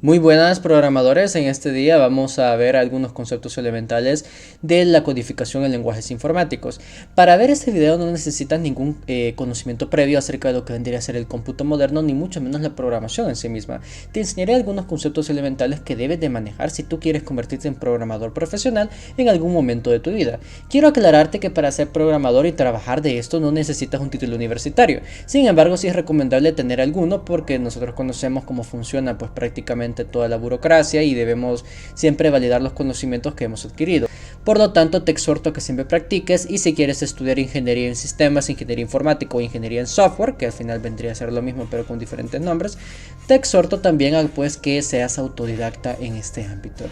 Muy buenas programadores, en este día vamos a ver algunos conceptos elementales de la codificación en lenguajes informáticos. Para ver este video no necesitas ningún conocimiento previo acerca de lo que vendría a ser el cómputo moderno, ni mucho menos la programación en sí misma. Te enseñaré algunos conceptos elementales que debes de manejar si tú quieres convertirte en programador profesional en algún momento de tu vida. Quiero aclararte que para ser programador y trabajar de esto no necesitas un título universitario. Sin embargo, sí es recomendable tener alguno porque nosotros conocemos cómo funciona pues prácticamente toda la burocracia y debemos siempre validar los conocimientos que hemos adquirido. Por lo tanto, te exhorto a que siempre practiques, y si quieres estudiar ingeniería en sistemas, ingeniería informática o ingeniería en software, que al final vendría a ser lo mismo pero con diferentes nombres, te exhorto también a pues que seas autodidacta en este ámbito.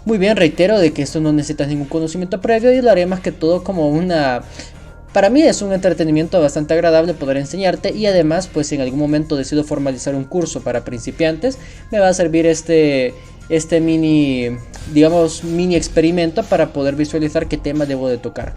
Muy bien, reitero de que esto no necesitas ningún conocimiento previo y lo haré más que todo como una... Para mí es un entretenimiento bastante agradable poder enseñarte, y además pues si en algún momento decido formalizar un curso para principiantes, me va a servir este mini experimento para poder visualizar qué tema debo de tocar.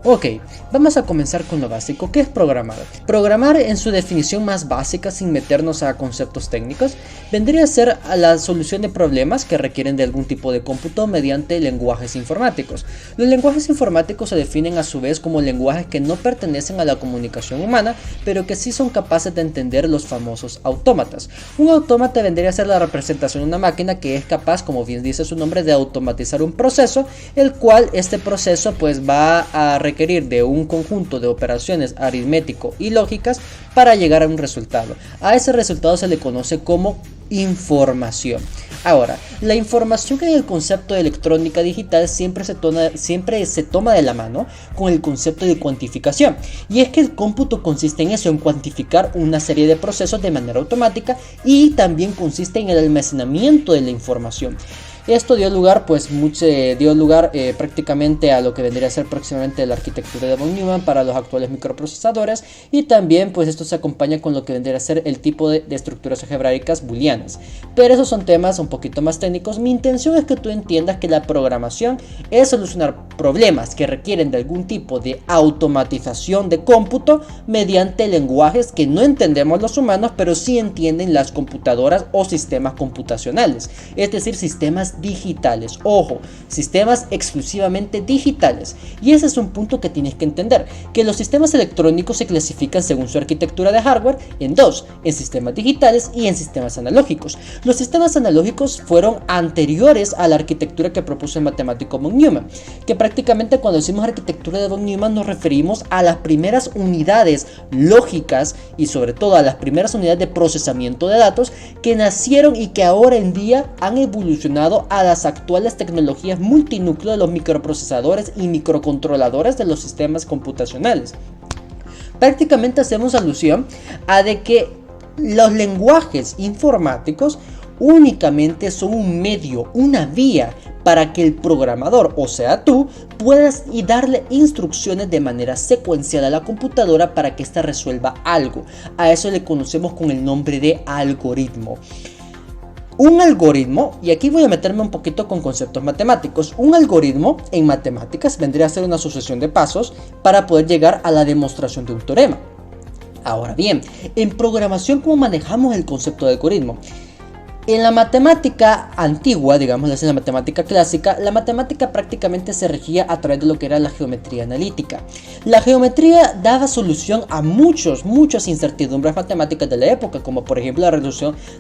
Ok, vamos a comenzar con lo básico. ¿Qué es programar? Programar, en su definición más básica, sin meternos a conceptos técnicos, vendría a ser la solución de problemas que requieren de algún tipo de cómputo mediante lenguajes informáticos. Los lenguajes informáticos se definen a su vez como lenguajes que no pertenecen a la comunicación humana, pero que sí son capaces de entender los famosos autómatas. Un autómata vendría a ser la representación de una máquina que es capaz, como bien dice su nombre, de automatizar un proceso, el cual este proceso pues va a requerir de un conjunto de operaciones aritmético y lógicas para llegar a un resultado. A ese resultado se le conoce como información. Ahora, la información en el concepto de electrónica digital siempre se toma de la mano con el concepto de cuantificación, y es que el cómputo consiste en eso, en cuantificar una serie de procesos de manera automática, y también consiste en el almacenamiento de la información. Esto dio lugar prácticamente a lo que vendría a ser próximamente la arquitectura de von Neumann para los actuales microprocesadores, y también pues esto se acompaña con lo que vendría a ser el tipo de estructuras algebraicas booleanas. Pero esos son temas un poquito más técnicos. Mi intención es que tú entiendas que la programación es solucionar problemas que requieren de algún tipo de automatización de cómputo mediante lenguajes que no entendemos los humanos, pero sí entienden las computadoras o sistemas computacionales, es decir, sistemas digitales. Ojo, sistemas exclusivamente digitales. Y ese es un punto que tienes que entender, que los sistemas electrónicos se clasifican según su arquitectura de hardware en dos: en sistemas digitales y en sistemas analógicos. Los sistemas analógicos fueron anteriores a la arquitectura que propuso el matemático von Neumann, que prácticamente cuando decimos arquitectura de von Neumann nos referimos a las primeras unidades lógicas y sobre todo a las primeras unidades de procesamiento de datos que nacieron y que ahora en día han evolucionado a las actuales tecnologías multinúcleo de los microprocesadores y microcontroladores de los sistemas computacionales. Prácticamente hacemos alusión a de que los lenguajes informáticos únicamente son un medio, una vía para que el programador, o sea tú, puedas darle instrucciones de manera secuencial a la computadora para que ésta resuelva algo. A eso le conocemos con el nombre de algoritmo. Un algoritmo, y aquí voy a meterme un poquito con conceptos matemáticos, un algoritmo en matemáticas vendría a ser una sucesión de pasos para poder llegar a la demostración de un teorema. Ahora bien, en programación, ¿cómo manejamos el concepto de algoritmo? En la matemática antigua, digamos en la matemática clásica, la matemática prácticamente se regía a través de lo que era la geometría analítica. La geometría daba solución a muchas incertidumbres matemáticas de la época, como por ejemplo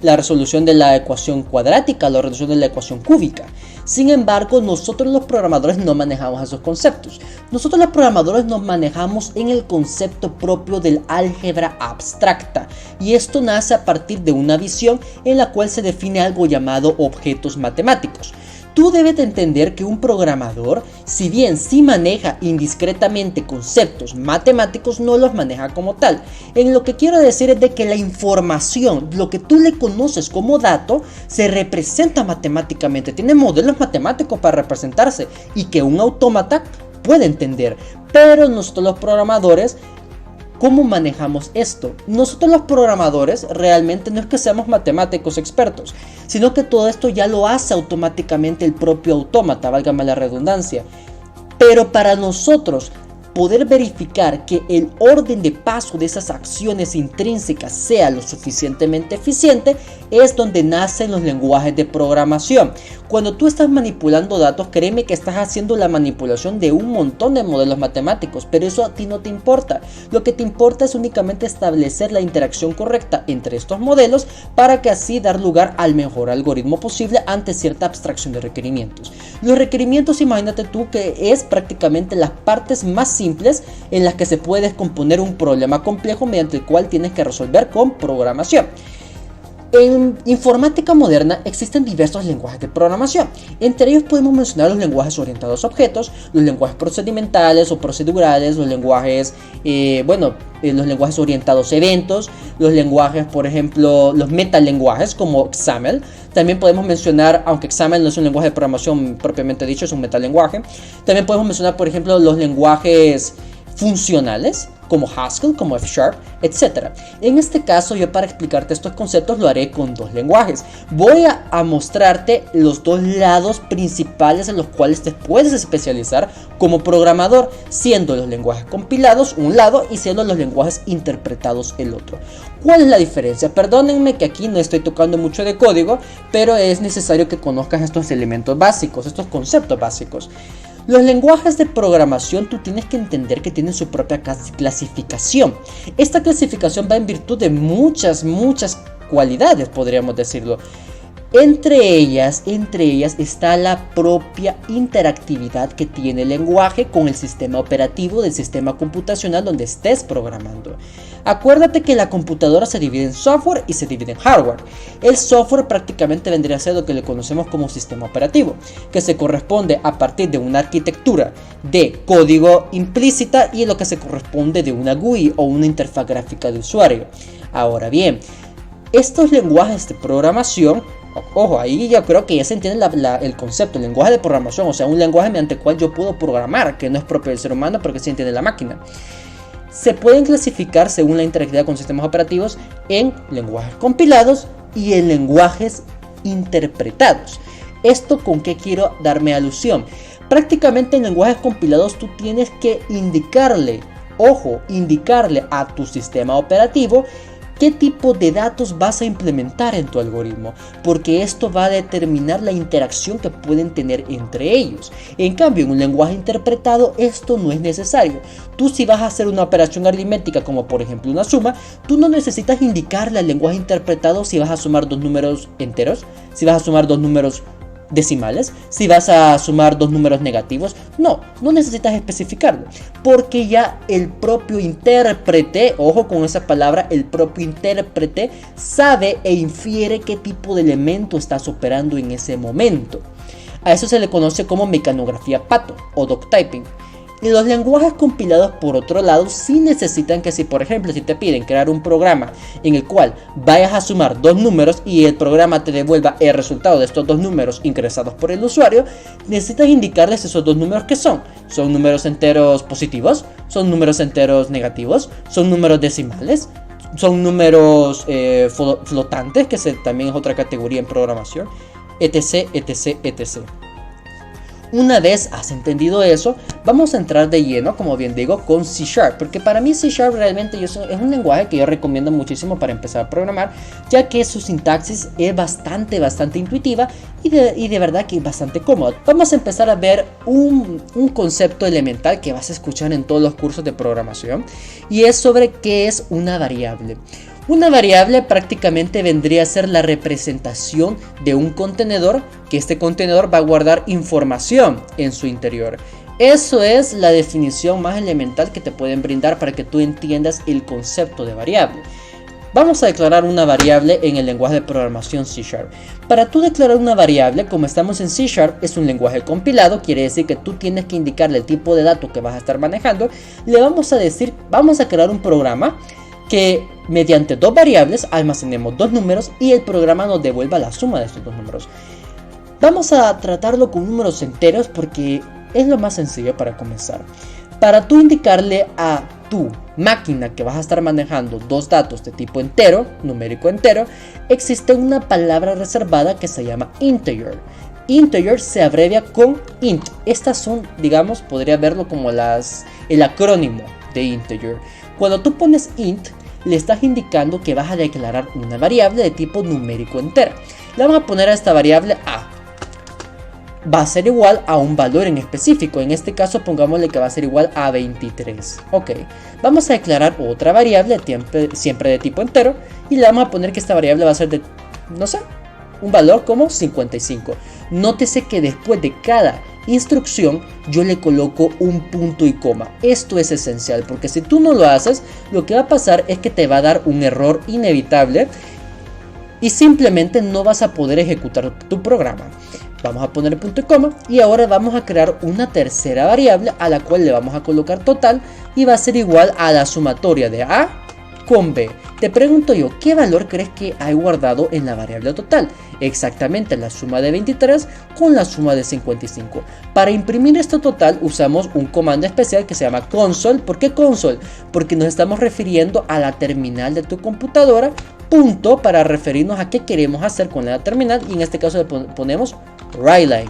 la resolución de la ecuación cuadrática, la resolución de la ecuación cúbica. Sin embargo, nosotros los programadores no manejamos esos conceptos. Nosotros los programadores nos manejamos en el concepto propio del álgebra abstracta, y esto nace a partir de una visión en la cual se define algo llamado objetos matemáticos. Tú debes de entender que un programador, si bien sí maneja indiscretamente conceptos matemáticos, no los maneja como tal. En lo que quiero decir es de que la información, lo que tú le conoces como dato, se representa matemáticamente, tiene modelos matemáticos para representarse y que un autómata puede entender. Pero nosotros los programadores, ¿cómo manejamos esto? Nosotros los programadores realmente no es que seamos matemáticos expertos, sino que todo esto ya lo hace automáticamente el propio autómata, válgame la redundancia. Pero para nosotros poder verificar que el orden de paso de esas acciones intrínsecas sea lo suficientemente eficiente, es donde nacen los lenguajes de programación. Cuando tú estás manipulando datos, créeme que estás haciendo la manipulación de un montón de modelos matemáticos, pero eso a ti no te importa. Lo que te importa es únicamente establecer la interacción correcta entre estos modelos para que así dar lugar al mejor algoritmo posible ante cierta abstracción de requerimientos. Los requerimientos, imagínate tú que es prácticamente las partes más simples en las que se puede descomponer un problema complejo mediante el cual tienes que resolver con programación. En informática moderna existen diversos lenguajes de programación. Entre ellos podemos mencionar los lenguajes orientados a objetos, los lenguajes procedimentales o procedurales, los lenguajes, los lenguajes orientados a eventos, los lenguajes, por ejemplo, los metalenguajes como XAML. También podemos mencionar, aunque XAML no es un lenguaje de programación propiamente dicho, es un metalenguaje. También podemos mencionar, por ejemplo, los lenguajes funcionales como Haskell, como F#, etc. En este caso, yo para explicarte estos conceptos lo haré con dos lenguajes. Voy a mostrarte los dos lados principales en los cuales te puedes especializar como programador, siendo los lenguajes compilados un lado y siendo los lenguajes interpretados el otro. ¿Cuál es la diferencia? Perdónenme que aquí no estoy tocando mucho de código, pero es necesario que conozcas estos elementos básicos, estos conceptos básicos. Los lenguajes de programación tú tienes que entender que tienen su propia clasificación. Esta clasificación va en virtud de muchas cualidades, podríamos decirlo. Entre ellas está la propia interactividad que tiene el lenguaje con el sistema operativo del sistema computacional donde estés programando. Acuérdate que la computadora se divide en software y se divide en hardware. El software prácticamente vendría a ser lo que le conocemos como sistema operativo, que se corresponde a partir de una arquitectura de código implícita y lo que se corresponde de una GUI o una interfaz gráfica de usuario. Ahora bien, estos lenguajes de programación, ojo, ahí yo creo que ya se entiende el concepto, el lenguaje de programación, o sea, un lenguaje mediante el cual yo puedo programar, que no es propio del ser humano, pero que sí entiende la máquina. Se pueden clasificar según la interactividad con sistemas operativos en lenguajes compilados y en lenguajes interpretados. ¿Esto con qué quiero darme alusión? Prácticamente en lenguajes compilados tú tienes que indicarle a tu sistema operativo qué tipo de datos vas a implementar en tu algoritmo, porque esto va a determinar la interacción que pueden tener entre ellos. En cambio, en un lenguaje interpretado esto no es necesario. Tú, si vas a hacer una operación aritmética como por ejemplo una suma, tú no necesitas indicarle al lenguaje interpretado si vas a sumar dos números enteros, si vas a sumar dos números decimales, si vas a sumar dos números negativos. No necesitas especificarlo, porque ya el propio intérprete, ojo con esa palabra, el propio intérprete sabe e infiere qué tipo de elemento estás operando en ese momento. A eso se le conoce como mecanografía Pato o doctyping. Y los lenguajes compilados, por otro lado, sí necesitan que, si por ejemplo si te piden crear un programa en el cual vayas a sumar dos números y el programa te devuelva el resultado de estos dos números ingresados por el usuario, necesitas indicarles esos dos números que son números enteros positivos, son números enteros negativos, son números decimales, son números flotantes, que también es otra categoría en programación, etc, etc, etc. Una vez has entendido eso, vamos a entrar de lleno, como bien digo, con C#, porque para mí C# realmente es un lenguaje que yo recomiendo muchísimo para empezar a programar, ya que su sintaxis es bastante intuitiva y de verdad que es bastante cómodo. Vamos a empezar a ver un concepto elemental que vas a escuchar en todos los cursos de programación, y es sobre qué es una variable. Una variable prácticamente vendría a ser la representación de un contenedor, que este contenedor va a guardar información en su interior. Eso es la definición más elemental que te pueden brindar para que tú entiendas el concepto de variable. Vamos a declarar una variable en el lenguaje de programación C#. Para tú declarar una variable, como estamos en C#, es un lenguaje compilado, quiere decir que tú tienes que indicarle el tipo de datos que vas a estar manejando. Le vamos a decir, vamos a crear un programa que mediante dos variables almacenemos dos números y el programa nos devuelva la suma de estos dos números. Vamos a tratarlo con números enteros porque es lo más sencillo para comenzar. Para tú indicarle a tu máquina que vas a estar manejando dos datos de tipo entero, numérico entero, existe una palabra reservada que se llama integer. integer se abrevia con int. Estas son, digamos, podría verlo como el acrónimo de integer. Cuando tú pones int, le estás indicando que vas a declarar una variable de tipo numérico entero. Le vamos a poner a esta variable a. Va a ser igual a un valor en específico. En este caso pongámosle que va a ser igual a 23. Ok, vamos a declarar otra variable siempre de tipo entero. Y le vamos a poner que esta variable va a ser de, no sé, un valor como 55. Nótese que después de cada instrucción yo le coloco un punto y coma. Esto es esencial porque si tú no lo haces, lo que va a pasar es que te va a dar un error inevitable y simplemente no vas a poder ejecutar tu programa. Vamos a poner punto y coma y ahora vamos a crear una tercera variable a la cual le vamos a colocar total y va a ser igual a la sumatoria de A con B. Te pregunto yo, ¿qué valor crees que hay guardado en la variable total? Exactamente la suma de 23 con la suma de 55. Para imprimir esto total usamos un comando especial que se llama console. ¿Por qué console? Porque nos estamos refiriendo a la terminal de tu computadora. Punto para referirnos a qué queremos hacer con la terminal y en este caso le ponemos writeline.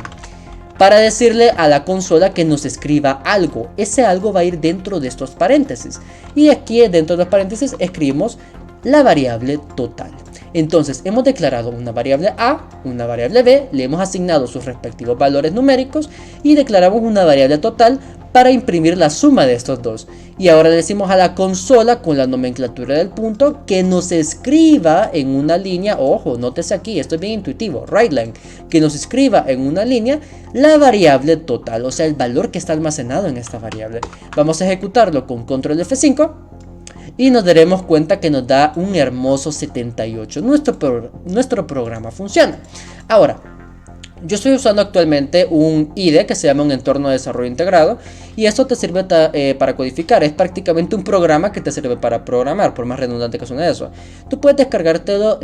Para decirle a la consola que nos escriba algo. Ese algo va a ir dentro de estos paréntesis. Y aquí dentro de los paréntesis escribimos la variable total. Entonces hemos declarado una variable A, una variable B, le hemos asignado sus respectivos valores numéricos y declaramos una variable total para imprimir la suma de estos dos. Y ahora le decimos a la consola con la nomenclatura del punto que nos escriba en una línea, ojo, nótese aquí, esto es bien intuitivo, writeline, que nos escriba en una línea la variable total, o sea el valor que está almacenado en esta variable. Vamos a ejecutarlo con control F5 y nos daremos cuenta que nos da un hermoso 78. Nuestro programa funciona. Ahora, yo estoy usando actualmente un IDE que se llama un entorno de desarrollo integrado y esto te sirve para codificar. Es prácticamente un programa que te sirve para programar, por más redundante que suene eso. Tú puedes descargártelo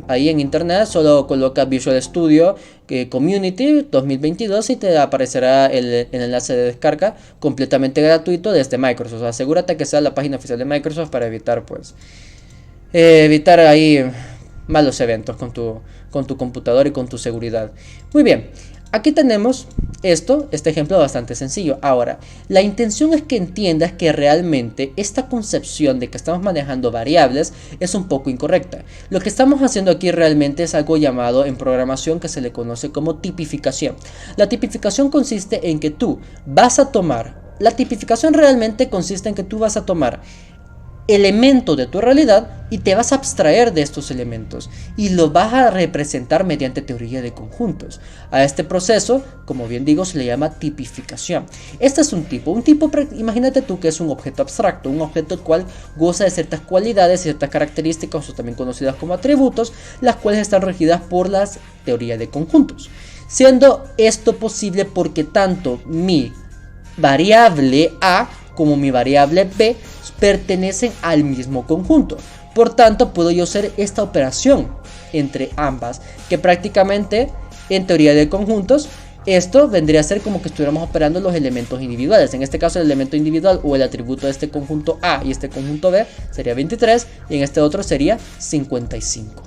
ahí en internet, solo coloca Visual Studio Community 2022 y te aparecerá el enlace de descarga completamente gratuito desde Microsoft. Asegúrate que sea la página oficial de Microsoft para evitar ahí malos eventos con tu computador y con tu seguridad. Muy bien, aquí tenemos este ejemplo bastante sencillo. Ahora, la intención es que entiendas que realmente esta concepción de que estamos manejando variables es un poco incorrecta. Lo que estamos haciendo aquí realmente es algo llamado en programación que se le conoce como tipificación. La tipificación consiste en que tú vas a tomar, la tipificación realmente consiste en que tú vas a tomar elemento de tu realidad y te vas a abstraer de estos elementos y lo vas a representar mediante teoría de conjuntos. A este proceso, como bien digo, se le llama tipificación. Este es un tipo, imagínate tú que es un objeto abstracto, un objeto el cual goza de ciertas cualidades, ciertas características, o también conocidas como atributos, las cuales están regidas por la teoría de conjuntos. Siendo esto posible porque tanto mi variable A como mi variable B pertenecen al mismo conjunto. Por tanto, puedo yo hacer esta operación entre ambas, que prácticamente en teoría de conjuntos esto vendría a ser como que estuviéramos operando los elementos individuales. En este caso el elemento individual o el atributo de este conjunto A y este conjunto B sería 23 y en este otro sería 55.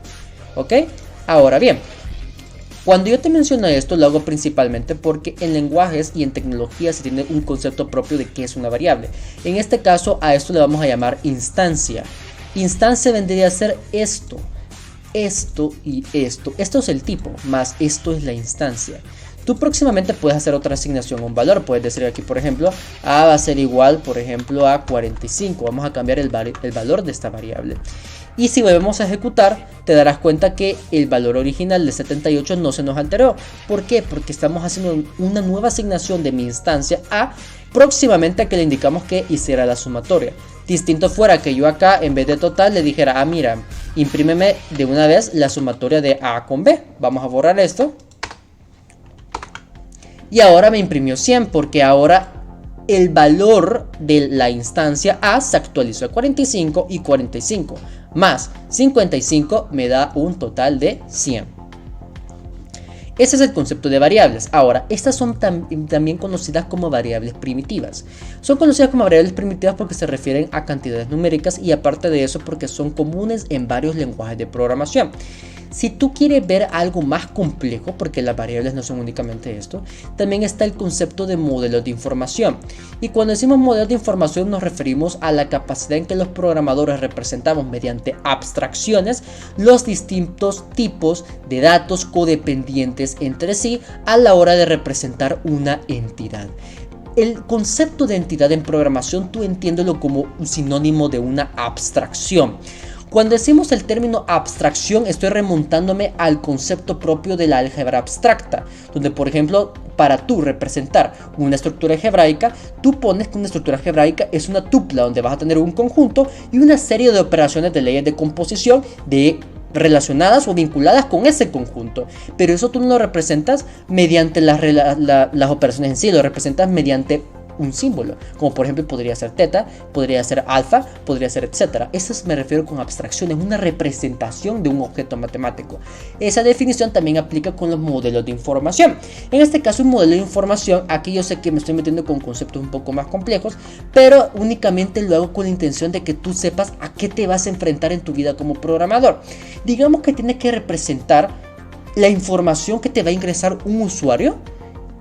¿Ok? Ahora bien, cuando yo te menciono esto, lo hago principalmente porque en lenguajes y en tecnología se tiene un concepto propio de qué es una variable. En este caso, a esto le vamos a llamar instancia. Instancia vendría a ser esto, esto y esto. Esto es el tipo, más esto es la instancia. Tú próximamente puedes hacer otra asignación a un valor. Puedes decir aquí, por ejemplo, A va a ser igual, por ejemplo, a 45. Vamos a cambiar el valor de esta variable. Y si volvemos a ejecutar, te darás cuenta que el valor original de 78 no se nos alteró. ¿Por qué? Porque estamos haciendo una nueva asignación de mi instancia A próximamente a que le indicamos que hiciera la sumatoria. Distinto fuera que yo acá, en vez de total, le dijera, mira, imprímeme de una vez la sumatoria de A con B. Vamos a borrar esto. Y ahora me imprimió 100 porque ahora el valor de la instancia A se actualizó a 45 y 45 más 55 me da un total de 100. Ese es el concepto de variables. Ahora, estas son también conocidas como variables primitivas. Son conocidas como variables primitivas porque se refieren a cantidades numéricas y aparte de eso porque son comunes en varios lenguajes de programación. Si tú quieres ver algo más complejo, porque las variables no son únicamente esto, también está el concepto de modelos de información. Y cuando decimos modelos de información nos referimos a la capacidad en que los programadores representamos mediante abstracciones los distintos tipos de datos codependientes entre sí a la hora de representar una entidad. El concepto de entidad en programación tú entiéndelo como un sinónimo de una abstracción. Cuando decimos el término abstracción, estoy remontándome al concepto propio de la álgebra abstracta, donde por ejemplo, para tú representar una estructura algebraica, tú pones que una estructura algebraica es una tupla donde vas a tener un conjunto y una serie de operaciones de leyes de composición relacionadas o vinculadas con ese conjunto, pero eso tú no lo representas mediante las operaciones en sí, lo representas mediante un símbolo, como por ejemplo podría ser teta, podría ser alfa, podría ser etcétera. Eso me refiero con abstracción, es una representación de un objeto matemático. Esa definición también aplica con los modelos de información. En este caso, un modelo de información, aquí yo sé que me estoy metiendo con conceptos un poco más complejos, pero únicamente lo hago con la intención de que tú sepas a qué te vas a enfrentar en tu vida como programador. Digamos que tienes que representar la información que te va a ingresar un usuario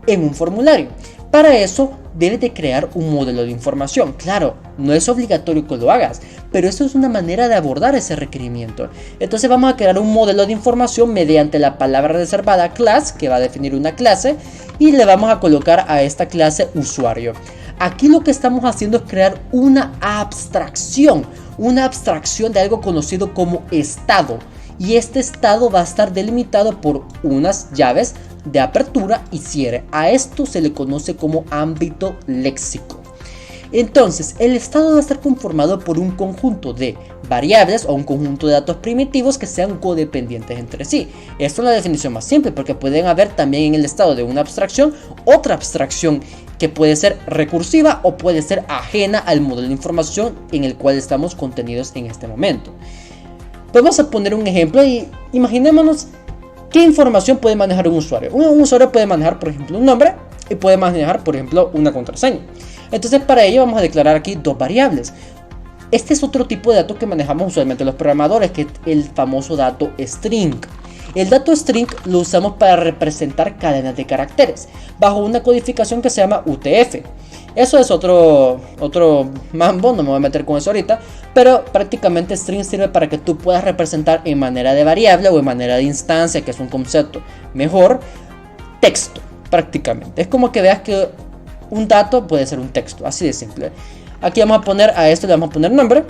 en un formulario. Para eso debes de crear un modelo de información. Claro, no es obligatorio que lo hagas, pero eso es una manera de abordar ese requerimiento. Entonces vamos a crear un modelo de información mediante la palabra reservada class, que va a definir una clase, y le vamos a colocar a esta clase usuario. Aquí lo que estamos haciendo es crear una abstracción de algo conocido como estado. Y este estado va a estar delimitado por unas llaves de apertura y cierre. A esto se le conoce como ámbito léxico. Entonces, el estado va a estar conformado por un conjunto de variables o un conjunto de datos primitivos que sean codependientes entre sí. Esto es la definición más simple, porque pueden haber también en el estado de una abstracción otra abstracción que puede ser recursiva o puede ser ajena al modelo de información en el cual estamos contenidos en este momento. Vamos a poner un ejemplo y imaginémonos qué información puede manejar un usuario. Un usuario puede manejar, por ejemplo, un nombre y puede manejar, por ejemplo, una contraseña. Entonces, para ello vamos a declarar aquí dos variables. Este es otro tipo de dato que manejamos usualmente los programadores, que es el famoso dato string. El dato string lo usamos para representar cadenas de caracteres bajo una codificación que se llama UTF. Eso es otro mambo, no me voy a meter con eso ahorita, pero prácticamente string sirve para que tú puedas representar en manera de variable o en manera de instancia, que es un concepto mejor, texto prácticamente. Es como que veas que un dato puede ser un texto, así de simple. Aquí vamos a poner a esto, le vamos a poner nombre.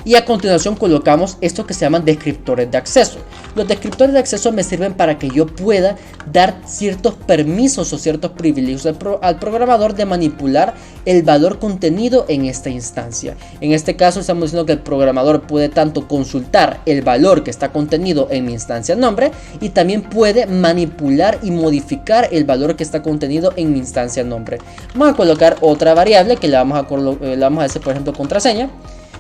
Y a continuación colocamos esto que se llaman descriptores de acceso. Los descriptores de acceso me sirven para que yo pueda dar ciertos permisos o ciertos privilegios al programador de manipular el valor contenido en esta instancia. En este caso estamos diciendo que el programador puede tanto consultar el valor que está contenido en mi instancia nombre y también puede manipular y modificar el valor que está contenido en mi instancia nombre. Vamos a colocar otra variable que le vamos a decir, por ejemplo, contraseña.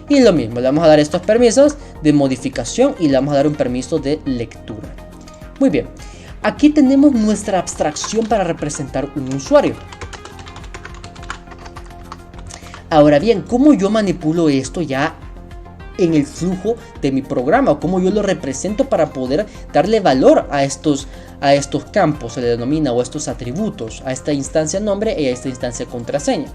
Y lo mismo, le vamos a dar estos permisos de modificación y le vamos a dar un permiso de lectura. Muy bien, aquí tenemos nuestra abstracción para representar un usuario. Ahora bien, ¿cómo yo manipulo esto ya en el flujo de mi programa? ¿O cómo yo lo represento para poder darle valor a estos campos, se le denomina, o estos atributos, a esta instancia nombre y a esta instancia contraseña?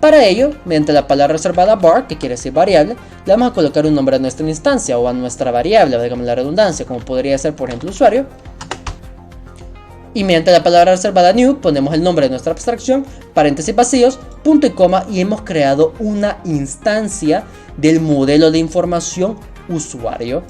Para ello, mediante la palabra reservada var, que quiere decir variable, le vamos a colocar un nombre a nuestra instancia o a nuestra variable, digamos la redundancia, como podría ser por ejemplo usuario. Y mediante la palabra reservada new ponemos el nombre de nuestra abstracción, paréntesis vacíos, punto y coma, y hemos creado una instancia del modelo de información usuario.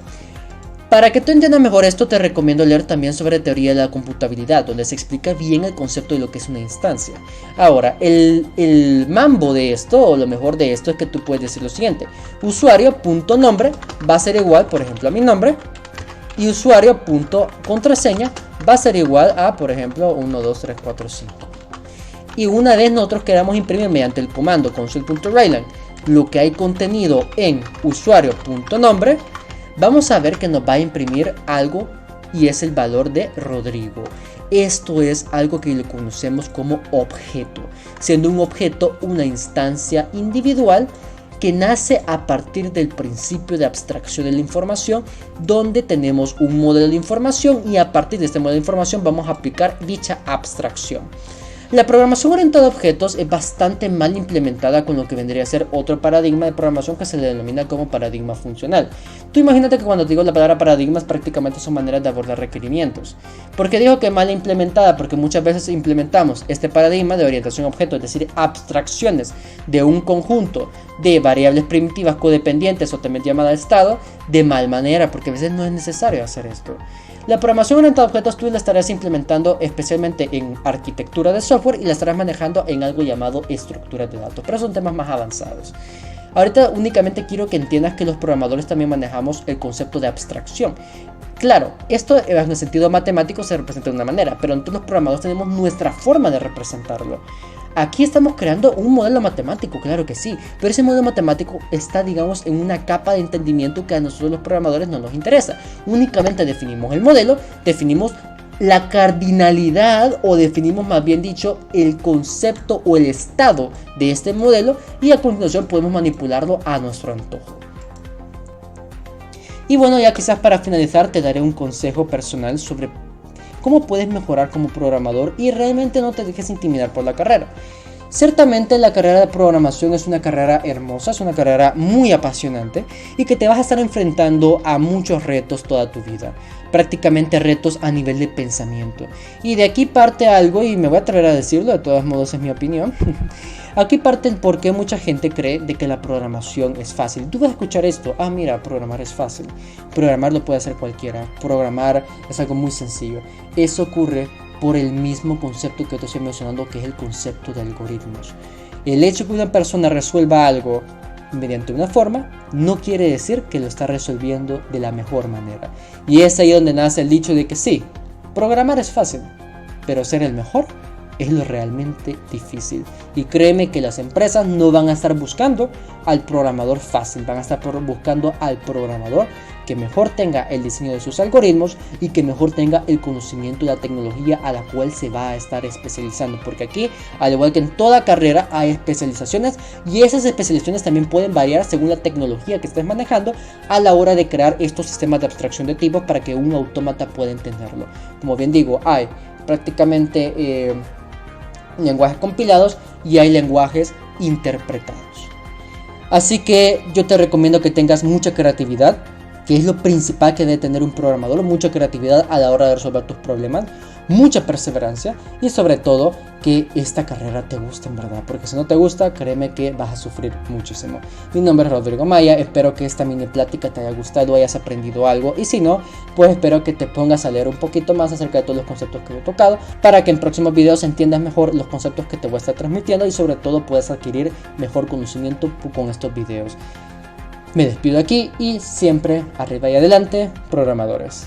Para que tú entiendas mejor esto, te recomiendo leer también sobre teoría de la computabilidad, donde se explica bien el concepto de lo que es una instancia. Ahora, el mambo de esto, o lo mejor de esto, es que tú puedes decir lo siguiente: usuario.nombre va a ser igual, por ejemplo, a mi nombre, y usuario.contraseña va a ser igual a, por ejemplo, 1, 2, 3, 4, 5. Y una vez nosotros queramos imprimir mediante el comando console.writeline lo que hay contenido en usuario.nombre, vamos a ver que nos va a imprimir algo y es el valor de Rodrigo. Esto es algo que lo conocemos como objeto, siendo un objeto una instancia individual que nace a partir del principio de abstracción de la información, donde tenemos un modelo de información y a partir de este modelo de información vamos a aplicar dicha abstracción. La programación orientada a objetos es bastante mal implementada con lo que vendría a ser otro paradigma de programación que se le denomina como paradigma funcional. Tú imagínate que cuando te digo la palabra paradigmas prácticamente son maneras de abordar requerimientos. ¿Por qué digo que mal implementada? Porque muchas veces implementamos este paradigma de orientación a objetos, es decir, abstracciones de un conjunto de variables primitivas codependientes o también llamadas estado de mal manera, porque a veces no es necesario hacer esto. La programación orientada a objetos tú la estarás implementando especialmente en arquitectura de software y la estarás manejando en algo llamado estructuras de datos, pero son temas más avanzados. Ahorita únicamente quiero que entiendas que los programadores también manejamos el concepto de abstracción. Claro, esto en el sentido matemático se representa de una manera, pero entonces los programadores tenemos nuestra forma de representarlo. Aquí estamos creando un modelo matemático, claro que sí, pero ese modelo matemático está, digamos, en una capa de entendimiento que a nosotros los programadores no nos interesa. Únicamente definimos el modelo, definimos la cardinalidad o definimos más bien dicho el concepto o el estado de este modelo y a continuación podemos manipularlo a nuestro antojo. Y bueno, ya quizás para finalizar te daré un consejo personal sobre cómo puedes mejorar como programador y realmente no te dejes intimidar por la carrera. Ciertamente la carrera de programación es una carrera hermosa, es una carrera muy apasionante y que te vas a estar enfrentando a muchos retos toda tu vida. Prácticamente retos a nivel de pensamiento. Y de aquí parte algo, y me voy a atrever a decirlo, de todos modos es mi opinión. Aquí parte el por qué mucha gente cree de que la programación es fácil. Tú vas a escuchar esto, mira, programar es fácil. Programar lo puede hacer cualquiera. Programar es algo muy sencillo. Eso ocurre por el mismo concepto que te estoy mencionando, que es el concepto de algoritmos. El hecho que una persona resuelva algo mediante una forma no quiere decir que lo está resolviendo de la mejor manera. Y es ahí donde nace el dicho de que sí, programar es fácil, pero ser el mejor es lo realmente difícil. Y créeme que las empresas no van a estar buscando al programador fácil, van a estar buscando al programador que mejor tenga el diseño de sus algoritmos y que mejor tenga el conocimiento de la tecnología a la cual se va a estar especializando. Porque aquí, al igual que en toda carrera, hay especializaciones y esas especializaciones también pueden variar según la tecnología que estés manejando a la hora de crear estos sistemas de abstracción de tipos para que un autómata pueda entenderlo. Como bien digo, hay prácticamente lenguajes compilados y hay lenguajes interpretados. Así que yo te recomiendo que tengas mucha creatividad, que es lo principal que debe tener un programador, mucha creatividad a la hora de resolver tus problemas, mucha perseverancia y sobre todo que esta carrera te guste en verdad, porque si no te gusta, créeme que vas a sufrir muchísimo. Mi nombre es Rodrigo Maya, espero que esta mini plática te haya gustado, hayas aprendido algo y si no, pues espero que te pongas a leer un poquito más acerca de todos los conceptos que he tocado para que en próximos videos entiendas mejor los conceptos que te voy a estar transmitiendo y sobre todo puedas adquirir mejor conocimiento con estos videos. Me despido aquí y siempre arriba y adelante, programadores.